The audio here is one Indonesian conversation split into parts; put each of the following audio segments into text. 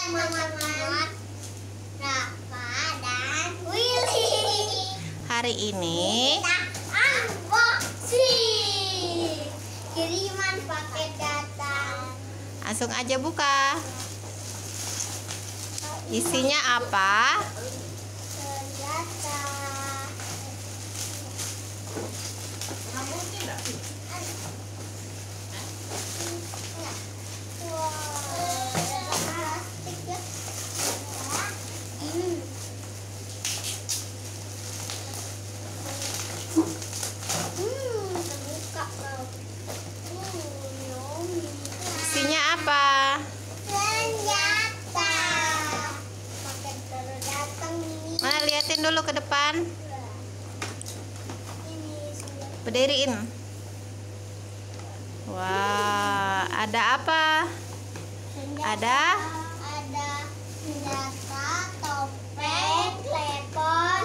teman-teman, Rafa dan Willy. Hari ini Kita unboxing kiriman paket datang. langsung aja buka. Isinya apa? Senjata. Plastik ya. Terbuka loh. Yummy. Isinya apa? Senjata. Paket baru datang nih. Mana liatin dulu ke depan. Ini senjata. Berdiriin. Wah, ada apa? Ada senjata, topeng, telepon.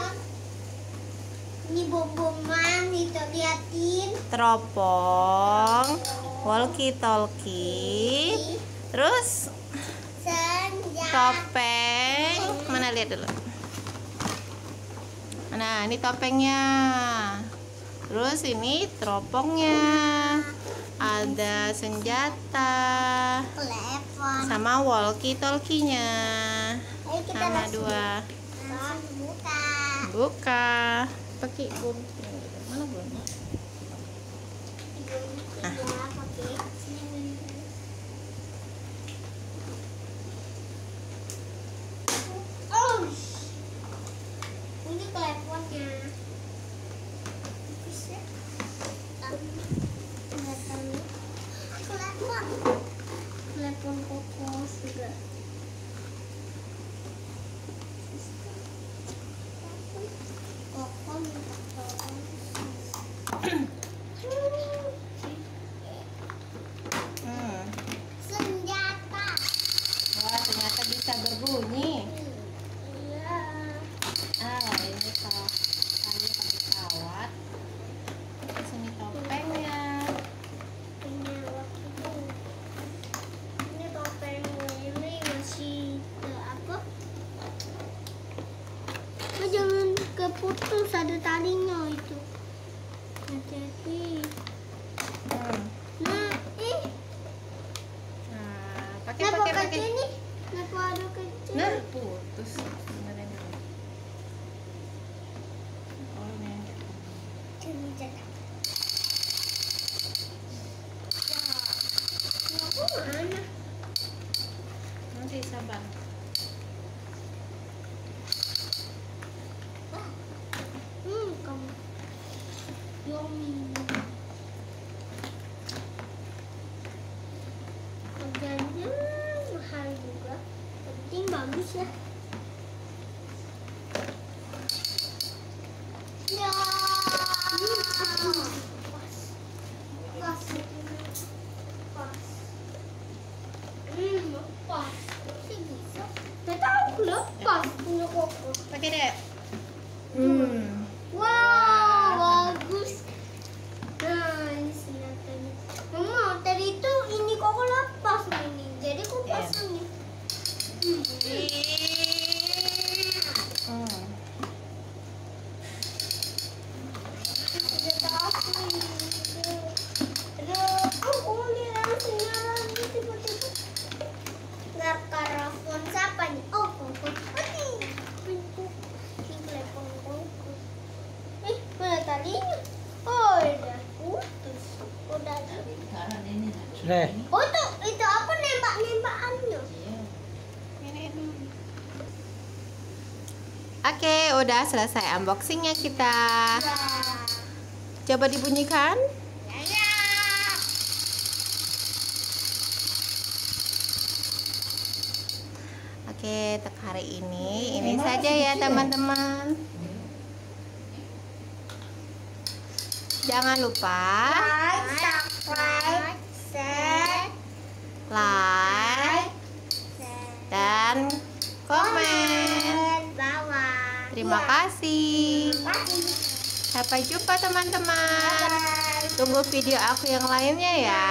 Ini bom-boman, itu liatin. Teropong, walkie-talkie, terus Senjata. topeng. Mana lihat dulu. Nah, ini topengnya. Terus ini teropongnya. Ada senjata Telepon. sama walkie-talkie-nya. Ayo kita Sama langsung dua. buka. Buka. Pakai bun. Mana bun? Ya, pakai. Oh, ini teleponnya. Bisa. Telepon kokos juga. Kokos minta tolong. Senjata. Wah, ternyata bisa berbunyi. Iya. Ini tali pakai kawat. Terus ini topengnya. Ini topeng ini masih apa? Oh, jangan keputus, ada talinya itu. Hati-hati. Nah, Nah, pakai kenapa pakai pakai. kecil nih? Kenapa ada kecil? Nah, putus. Beneran dulu. Oh, ini. Senjata. Ya, aku mana? Nanti sabar. Kamu. Yummy. Harganya mahal juga. Penting bagus ya. Ya. Pas. Pas. Pas. Pas. Sih bisa. Gak tahu lepas punya kokos. Pakai deh. Wow, bagus. Nah, ini senjatanya. Mama, tadi itu ini kok lepas ini. Jadi aku pasang nih. Senjata apa ini? Aduh, aku lihat sinyal lagi tiba-tiba. Nggak karafon siapa nih? Oh, kokos. Ini telepon kokos. Mana talinya? Oh, udah putus. Udah. Sudah. Oh, itu apa nembak-nembakannya? Oke, udah selesai unboxingnya kita. Ya. Coba dibunyikan. Ya. Oke, untuk hari ini saja ya teman-teman. Jangan lupa Like, subscribe, share, like dan komen. bawah. Terima kasih. Sampai jumpa teman-teman. Bye. Tunggu video aku yang lainnya ya.